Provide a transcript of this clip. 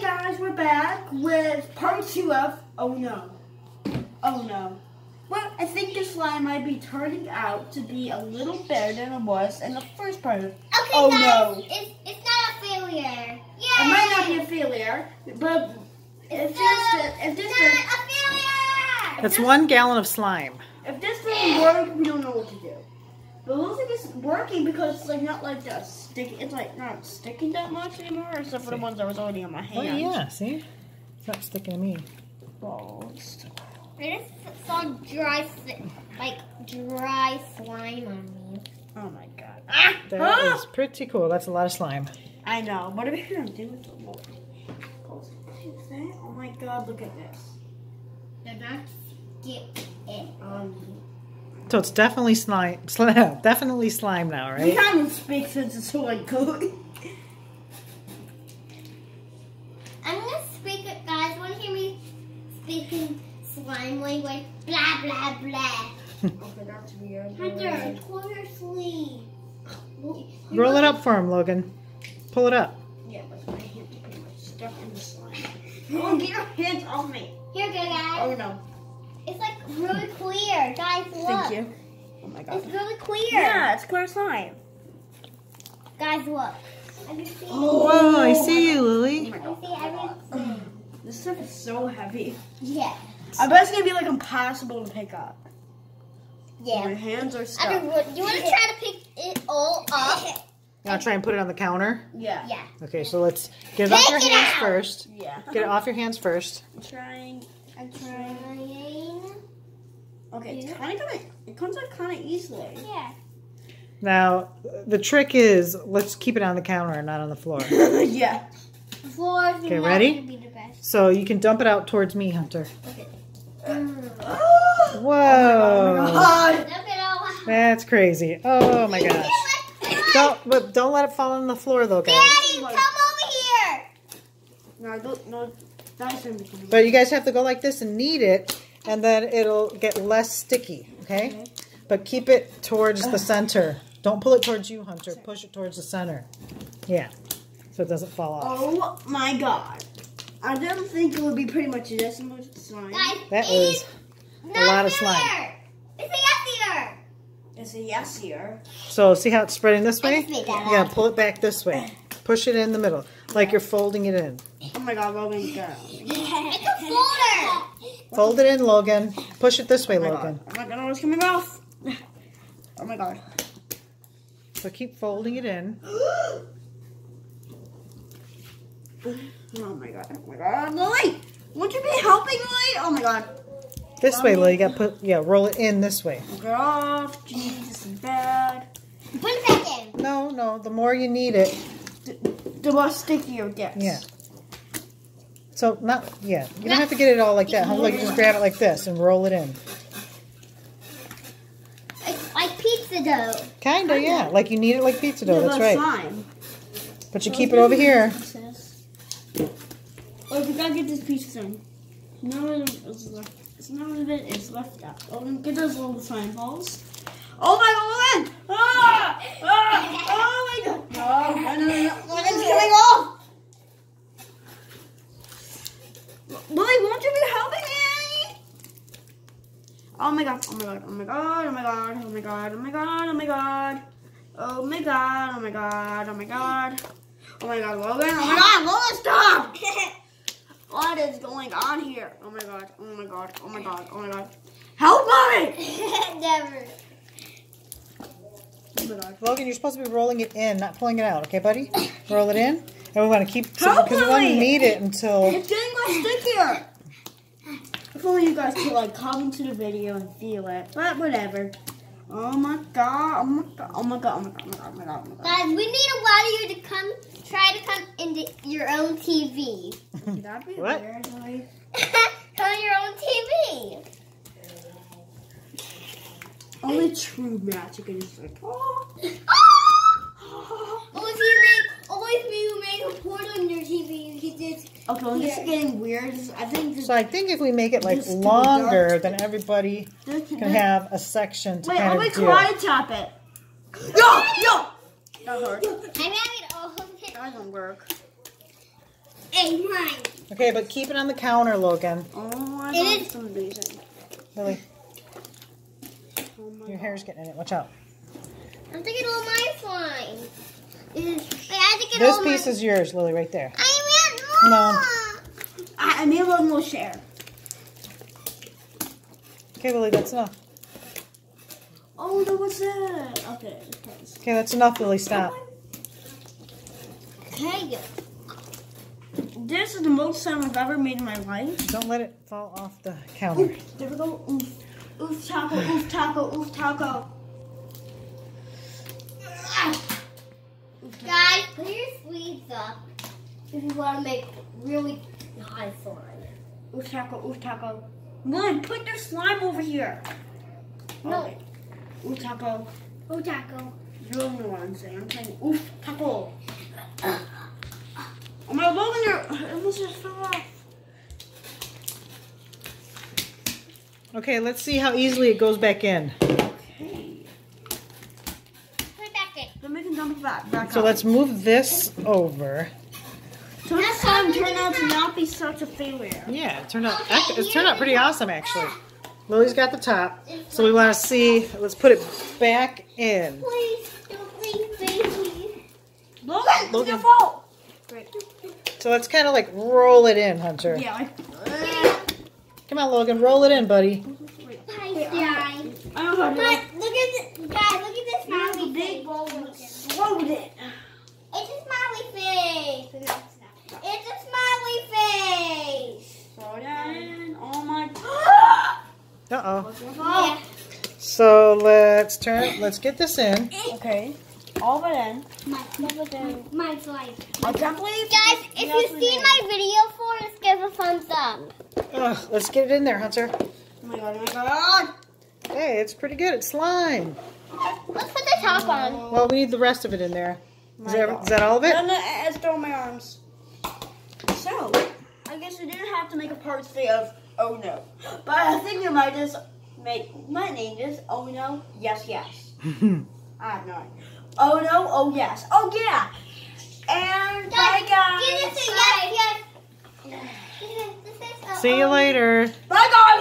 guys, we're back with part 2 of Oh No. Oh No. Well, I think the slime might be turning out to be a little better than it was in the first part of Okay, Oh guys, No. It's not a failure. Yay! It might not be a failure, but if this That's 1 gallon of slime. if this doesn't work, we don't know what to do. But it looks like it's working because it's like not like that sticky. It's like not sticking that much anymore, except for the ones that was already on my hand. Oh yeah, see? It's not sticking to me. Balls. I just saw dry slime on me. Oh my god. That is pretty cool. That's a lot of slime. I know. What are we gonna do with the more? Oh my god! Look at this. They're not skip it. So it's definitely slime. Definitely slime now, We right? can't even speak since it's so like good. I'm gonna speak it, guys. Want to hear me speaking slime language? Blah blah blah. Okay, that's weird. Hunter, pull your sleeve. Roll it up for him, Logan. Pull it up. Yeah, but my hands are pretty much stuck in the slime. Oh, get your hands off me. Here, go, guys. Oh no. It's like really clear, guys. Look. Thank you. Oh my god. It's really clear. Yeah, it's clear slime. Guys, look. I can see. Whoa, I see you, Oh Lily. my I god. see everything. This stuff is so heavy. Yeah. I bet it's gonna be like impossible to pick up. My Yeah. hands are stuck. Do you want to try to pick it all up? You want to try and put it on the counter? Yeah. Yeah. Okay, so let's get it off your Take it hands out. first. Yeah. Get it off your hands first. I'm trying. Trying. Okay, it's kind of it comes out kind of easily. Yeah. Now, the trick is, let's keep it on the counter and not on the floor. Yeah. The floor is Okay, not ready? gonna be the best. So you can dump it out towards me, Hunter. Okay. Whoa. God. Look at all. That's crazy. Oh my gosh. Don't let it fall on the floor though, guys. Daddy, come over here. No, no, that's gonna be. But you guys have to go like this and knead it, and then it'll get less sticky, okay? But keep it towards the center. Don't pull it towards you, Hunter. Push it towards the center. Yeah, so it doesn't fall off. Oh my god. I didn't think it would be pretty much this much slime. Guys, That it's is a lot of slime. fair. It's a yesier. It's a yes here. So see how it's spreading this way? just made that You gotta up. pull it back this way. Push it in the middle, like you're folding it in. Oh my god, Logan, go. It's a folder. Fold it in, Logan. Push it this way, Oh my Logan. god. Oh my god, it's coming off. Oh my god. So keep folding it in. Oh my god. Oh my god. Lily! Won't you be helping me? Oh my god. This way, Lily. You gotta roll it in this way. Get off. Jeez, this is bad. Put it back in. No. The more you knead it, The more stickier it gets. yeah. So you don't have to get it all like that. Like just grab it like this and roll it in. It's like pizza dough. Kinda, yeah. Like you knead it like pizza dough. That's right. Slime. But you keep it over here. Oh, we gotta get this piece in. None of it is left out. Oh, get those little slime balls. Oh my god! Ah! Ah! Oh my god! Oh, no. It's coming off! Lily, won't you be helping me? Oh my god, oh my god, oh my god, oh my god, oh my god, oh my god, oh my god. Oh my god, oh my god, oh my god. Oh my god, Logan, oh my god, Logan, stop! What is going on here? Oh my god, oh my god, oh my god, oh my god. Help me! Never. Oh my god. Logan, you're supposed to be rolling it in, not pulling it out. Okay, buddy? Roll it in. And we want to keep, Help because we want to me! knead it until... It's getting much stickier! If only you guys could like comment to the video and feel it. But whatever. Oh my god, oh my god, oh my god, oh my god, oh my god, oh my god, oh my god. Guys, we need a lot of you to try to come into your own TV. That'd be What? weird, like. Come on your own TV. Only true magic is like, oh. Only if you make a port on your TV, you get this. Okay, well, this is getting weird. I think this. So I think if we make it like This could be longer, dark. then everybody can have a section to Wait, kind let me of do. karate chop it. Yo! That hurt. I'm having all of it. That doesn't work. Hey, mine. Okay, but keep it on the counter, Logan. Oh my It god, is- it's amazing. Lily, Oh my your hair's getting in it. Watch out. I'm taking all my slime. Wait, I think This piece is yours, Lily, right there. I meant more. No. I made a little more share. Okay, Lily, that's enough. Oh, no, what's that? Okay. Okay, that's enough, Lily. Stop. Okay. This is the most slime I've ever made in my life. Don't let it fall off the counter. There we go. Oof. Oof taco, oof taco, oof taco. Guys, put your sleeves up if you want to make really high slime. Oof taco, oof taco. Lily, put your slime over here. No. Okay. Oof taco. Oh, taco. You don't know what I'm saying. I'm saying oof taco. Oh my Logan, it almost just fell off. Okay, let's see how easily it goes back in. Okay. Put it back in. Then we can dump it back So up. let's move this over. So this slime turned out to not be such a failure. Yeah, it's turned out pretty awesome, actually. Lily's got the top, so we want to see. Let's put it back in. Please, don't leave, baby. Logan, it's Logan. your fault. Great. So let's kind of like roll it in, Hunter. Yeah, like. Come on, Logan, roll it in, buddy. Hi, guys. I don't know how to do But it. look at this, guys. Look at this You have a smiley big face. bowl and explode it. It's a smiley face. It's a smiley face. Throw that in. Oh my. Uh-oh. What's your Yeah. fault? So let's get this in. Okay. All of it in. Mine's like. I can't believe. Guys, if you've seen my video for us, give a thumbs up. Let's get it in there, Hunter. Oh my god, oh my god. Hey, it's pretty good. It's slime. Let's put the top on. Well, we need the rest of it in there. Is My that, God. is that all of it? No, it's throw my arms. So, I guess we didn't have to make a part 3 of Oh No. But I think we might just might name this Oh No, Yes, Yes. I have no idea. Oh no, oh yes. Oh yeah. And bye guys. Give this a yes, yes. This is a See you later. Bye guys.